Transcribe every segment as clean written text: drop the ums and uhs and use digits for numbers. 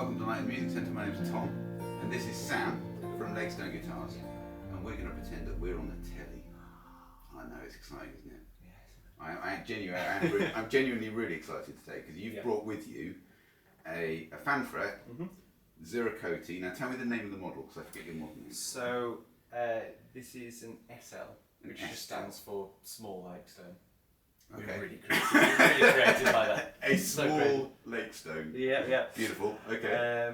welcome to Knighton Music Centre. My name's Tom, and this is Sam from Lakestone Guitars, and we're going to pretend that we're on the telly. I know, it's exciting, isn't it? Yes. I'm genuinely really excited today because you've brought with you a fan fret, Zero Coty. Now tell me the name of the model because I forget your model name. So this is an SL, which just stands for Small Lakestone. Okay. Really creative like that. A small Lakestone. Yeah. Beautiful. Okay.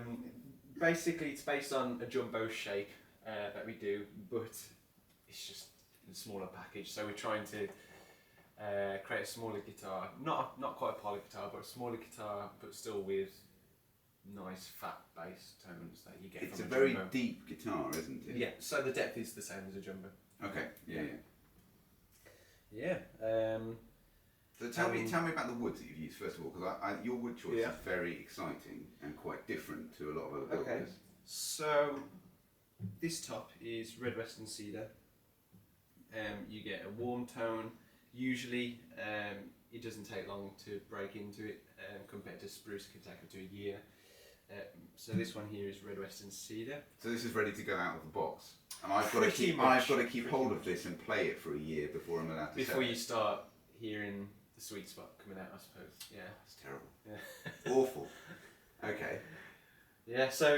Basically, it's based on a jumbo shape that we do, but it's just a smaller package. So we're trying to create a smaller guitar, not quite a poly guitar, but a smaller guitar, but still with nice fat bass tones that you get. It's from a very jumbo. deep guitar, isn't it? Yeah. So the depth is the same as a jumbo. Okay. Yeah. So tell me about the woods that you've used first of all, because your wood choice is very exciting and quite different to a lot of other builders. Okay. So this top is red western cedar. You get a warm tone. Usually, it doesn't take long to break into it compared to spruce. It can take up to a year. So this one here is red western cedar. So this is ready to go out of the box, and I've got to keep hold of this and play it for a year before I'm allowed to. Before you start hearing the sweet spot coming out, I suppose. Yeah, it's terrible. Yeah, awful. Okay. Yeah. So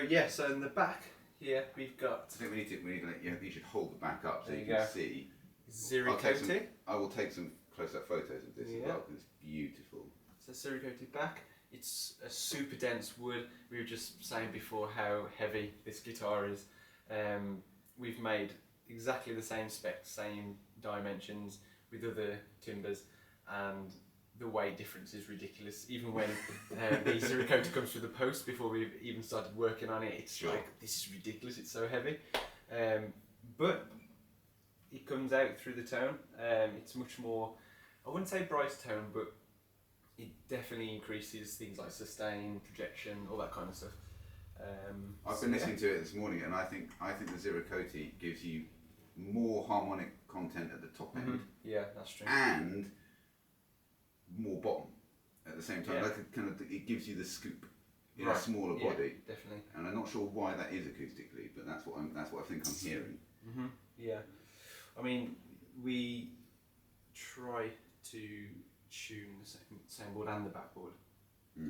in the back here we've got. I think we need to. You should hold the back up so you can go. see. Zero Coty. I will take some close-up photos of this as well because it's beautiful. So Zero Coty back. It's a super dense wood. We were just saying before how heavy this guitar is. We've made exactly the same specs, same dimensions with other timbers, and the weight difference is ridiculous. Even when the Zero Coty comes through the post before we've even started working on it, it's like, this is ridiculous, it's so heavy. But it comes out through the tone. It's much more, I wouldn't say bright tone, but it definitely increases things like sustain, projection, all that kind of stuff. I've been listening to it this morning, and I think the Zero Coty gives you more harmonic content at the top end. Yeah, that's true. And more bottom at the same time. Yeah. Like it gives you the scoop in a smaller body. Definitely. And I'm not sure why that is acoustically, but that's what I think I'm hearing. Yeah. I mean, we try to tune the same board and the backboard.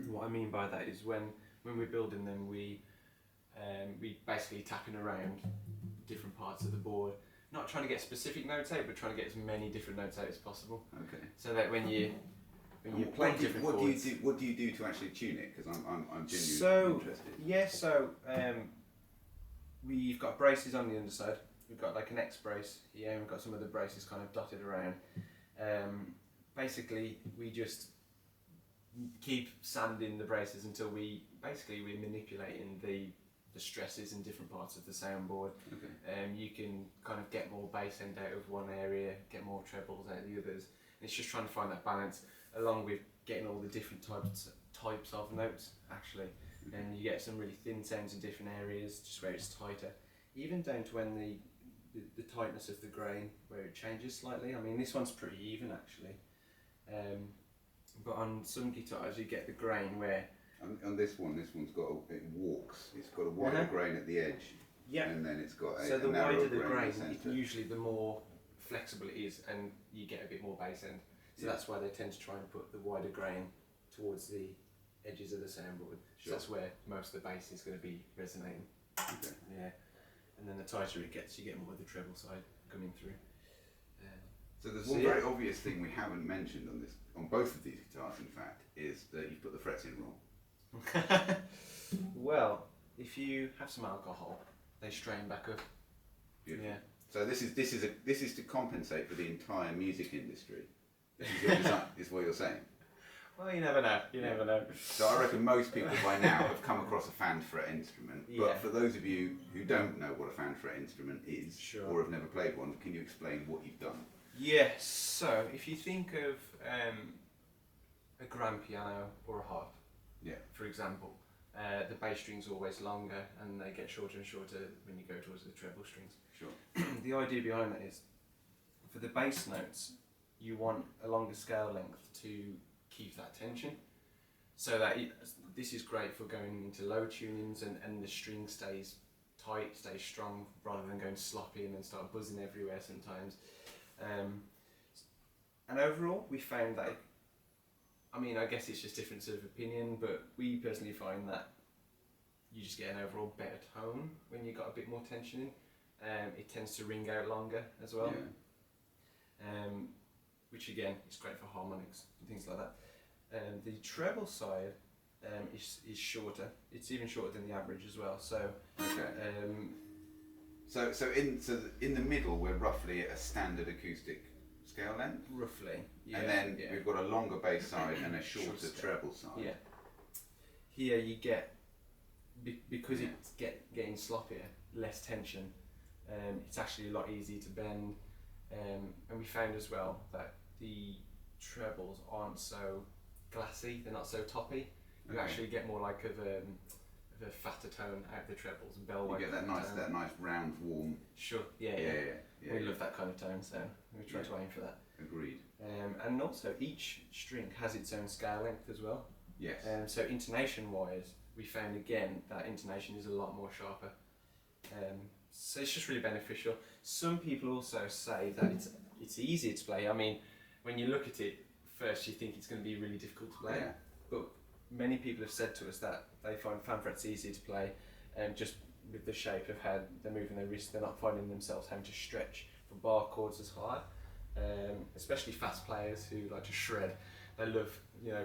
What I mean by that is when we're building them, we basically tapping around different parts of the board, not trying to get specific notes out, but trying to get as many different notes out as possible. Okay. So that when you play different chords. What do you do to actually tune it? Because I'm genuinely interested. Yeah. So we've got braces on the underside. We've got like an X brace here, and we've got some other braces kind of dotted around. Basically, we just keep sanding the braces until we're manipulating the stresses in different parts of the soundboard. Okay. You can kind of get more bass end out of one area, get more trebles out of the others. And it's just trying to find that balance, along with getting all the different types of notes actually. And you get some really thin sounds in different areas, just where it's tighter. Even down to when the tightness of the grain, where it changes slightly. I mean, this one's pretty even actually. But on some guitars you get the grain where... On this one's got it walks. It's got a wider grain at the edge. Yeah. And then it's got so the wider the grain, the usually the more flexible it is, and you get a bit more bass end. So that's why they tend to try and put the wider grain towards the edges of the soundboard. So that's where most of the bass is going to be resonating. Okay. Yeah. And then the tighter it gets, you get more of the treble side coming through. So there's one very obvious thing we haven't mentioned on both of these guitars, in fact, is that you've put the frets in wrong. Well, if you have some alcohol, they strain back up. Beautiful. Yeah. So this is to compensate for the entire music industry. This is your design, is what you're saying. Well, you never know. You never know. So I reckon most people by now have come across a fan fret instrument. But for those of you who don't know what a fan fret instrument is, or have never played one, can you explain what you've done? Yes. So if you think of a grand piano or a harp, for example, the bass strings are always longer and they get shorter and shorter when you go towards the treble strings. Sure. The idea behind that is, for the bass notes, you want a longer scale length to keep that tension. so that this is great for going into low tunings and the string stays tight, stays strong, rather than going sloppy and then start buzzing everywhere sometimes. And overall, we found that, I mean, I guess it's just difference of opinion, but we personally find that you just get an overall better tone when you've got a bit more tension in. It tends to ring out longer as well, which again is great for harmonics and things like that. The treble side is shorter. It's even shorter than the average as well. So, so in the middle, we're roughly at a standard acoustic scale length. Roughly, yeah. And then we've got a longer bass side and a shorter treble side. Yeah. Here you get, because it's getting sloppier, less tension. It's actually a lot easier to bend, and we found as well that the trebles aren't so glassy. They're not so toppy. You actually get more like of a fatter tone out of the trebles and bell. You get that nice round, warm. Sure. Yeah. We love that kind of tone, so we try to aim for that. Agreed. And also each string has its own scale length as well. Yes. So intonation wise, we found again that intonation is a lot more sharper. So it's just really beneficial. Some people also say that it's easier to play. I mean, when you look at it first, you think it's going to be really difficult to play. Yeah. But many people have said to us that they find fan frets easier to play, just with the shape of how they're moving their wrist. They're not finding themselves having to stretch for bar chords as hard. Especially fast players who like to shred. They love,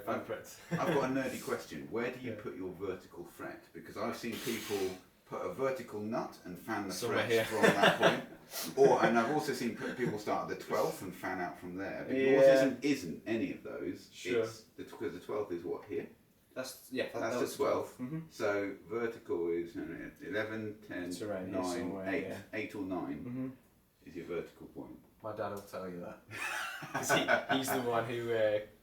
fan frets. I've got a nerdy question. Where do you put your vertical fret? Because I've seen people put a vertical nut and fan the frets from that point. And I've also seen people start at the 12th and fan out from there. But yours isn't any of those. Sure. Because the 12th is what, here? That's the 12th. Mm-hmm. So vertical is 11, 10, 9, 8, 8 or 9 is your vertical point. My dad will tell you that. Because he's the one who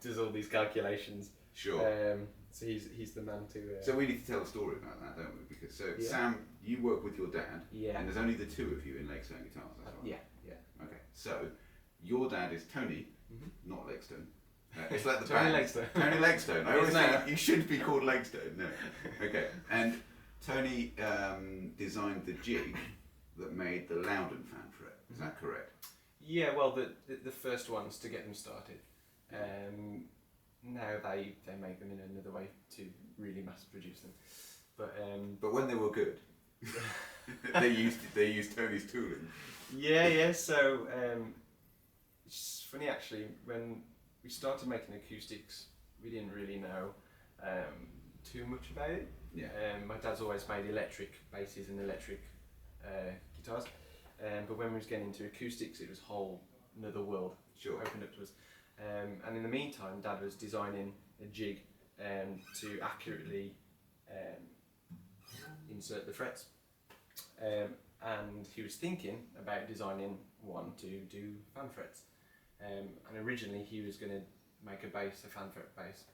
does all these calculations. Sure. So he's the man to... So we need to tell a story about that, don't we? Because Sam, you work with your dad, and there's only the two of you in Lakestone Guitars, that's right? Yeah. Okay, so your dad is Tony, not Lakestone. It's like the Tony band. Lakestone. Tony Lakestone. I always think you should be called Lakestone. No. Okay, and Tony designed the jig that made the Loudon fan fret. Is that correct? Yeah, well, the first ones to get them started. Now they make them in another way to really mass produce them. But when they were good, they used Tony's tooling. Yeah. So it's funny actually, when we started making acoustics, we didn't really know too much about it. Yeah. My dad's always made electric basses and electric guitars. But when we was getting into acoustics, it was a whole another world opened up to us. And in the meantime, Dad was designing a jig to accurately insert the frets. And he was thinking about designing one to do fan frets. And originally he was going to make a fan fret bass.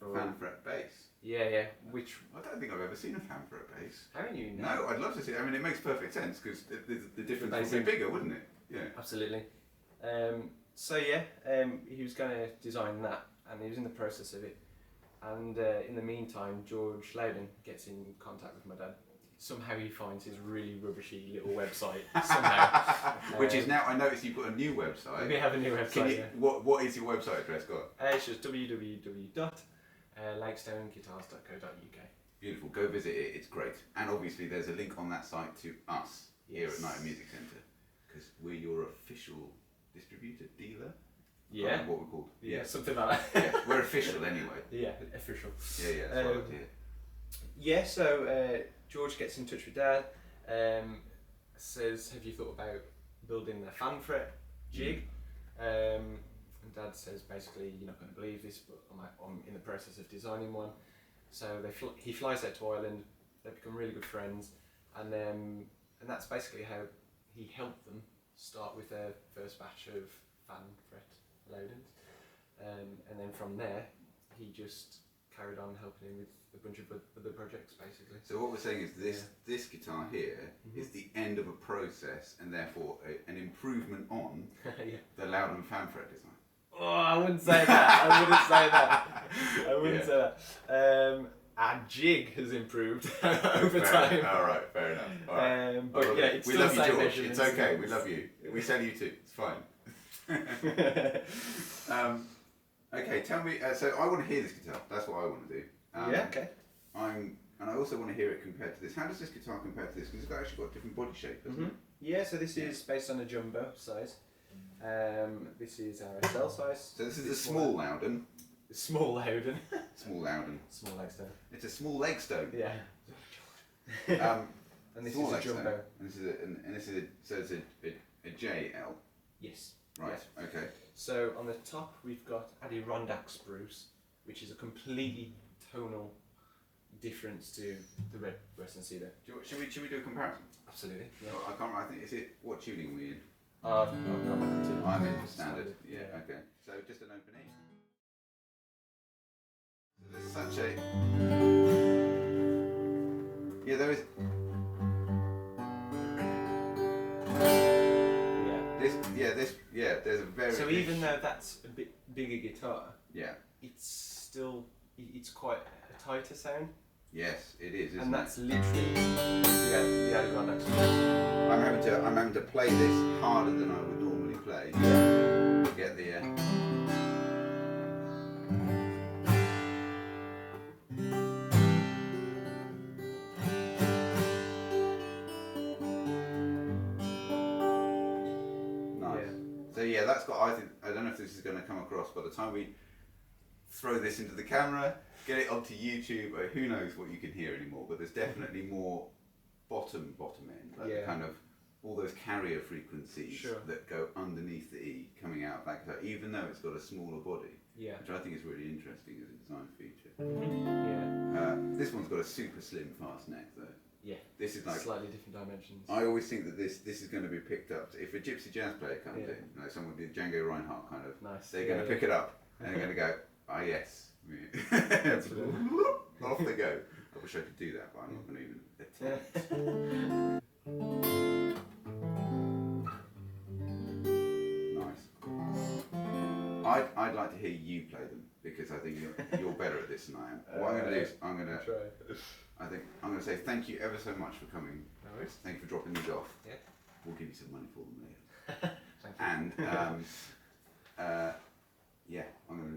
Fan fret bass? Yeah, which... I don't think I've ever seen a fan fret bass. Haven't you? No, I'd love to see it. I mean, it makes perfect sense because the difference would be bigger, wouldn't it? Yeah. Absolutely. He was going to design that, and he was in the process of it. And in the meantime, George Loudon gets in contact with my dad. Somehow he finds his really rubbishy little website. Somehow, which is now. I noticed you put a new website. We have a new website. What is your website address got? It's just www.lakestoneguitars.co.uk. Beautiful. Go visit it. It's great. And obviously, there's a link on that site to us here at Knighton Music Centre because we're your official distributor, dealer. Yeah. What we're called. Yeah, something like that. Yeah, we're official anyway. Yeah, official. Yeah, that's what I like to hear. Yeah, so George gets in touch with Dad, says, have you thought about building a fan fret jig? And Dad says, basically, you're not going to believe this, but I'm in the process of designing one. So he flies out to Ireland, they become really good friends, and that's basically how he helped them start with their first batch of fan fret Loudons. And then from there, he just carried on helping him with a bunch of other projects, basically. So what we're saying is this guitar here is the end of a process, and therefore an improvement on the Loudon fan fret design. Oh, I wouldn't say that. I wouldn't Yeah. say that. Our jig has improved over time. All right, fair enough. All right. But yeah, it's we still love the you, same George. measurements. It's okay. We love you. We sell you too. It's fine. Okay, tell me. So I want to hear this guitar. That's what I want to do. Yeah. Okay. And I also want to hear it compared to this. How does this guitar compare to this? Because it's actually got a different body shape, doesn't it? Yeah. So this is based on a jumbo size. This is our SL size. So this is a small Loudon. Small Loudon. Small Loudon. Small Lakestone. It's a small Lakestone. Yeah. And this Small is a Lakestone. jumbo. And this is so it's a JL. Yes. Right. Yeah. Okay. So on the top we've got Adirondack spruce, which is a completely tonal difference to the red Western Cedar. Should we do a comparison? Absolutely. Yeah. I can't. I think is it. What tuning are we in? I've got my two. I'm in standard. Yeah. Okay. So just an open E. So there's such a. Yeah, there is. There's a very. So even though that's a bit bigger guitar, yeah, it's still it's quite a tighter sound. Yes, it is. And that's literally the Adirondack spruce. I'm having to play this harder than I would normally play. To get the. So yeah, that's got. I don't know if this is going to come across by the time we throw this into the camera, get it onto YouTube, or who knows what you can hear anymore. But there's definitely more bottom end, like the kind of all those carrier frequencies that go underneath the E coming out of that guitar, even though it's got a smaller body. Yeah. Which I think is really interesting as a design feature. This one's got a super slim fast neck though. Yeah. This is like slightly different dimensions. I always think that this is going to be picked up. If a gypsy jazz player comes in, like someone with the Django Reinhardt kind of, they're going to pick it up and they're going to go, ah yes, off they go. I wish I could do that, but I'm not going to even attempt. Nice. I'd like to hear you play them because I think you're better at this than I am. What I'm going to do is I'm going to say thank you ever so much for coming. No worries. Thank you for dropping these off. Yeah. We'll give you some money for them later. Thank you. And I'm going to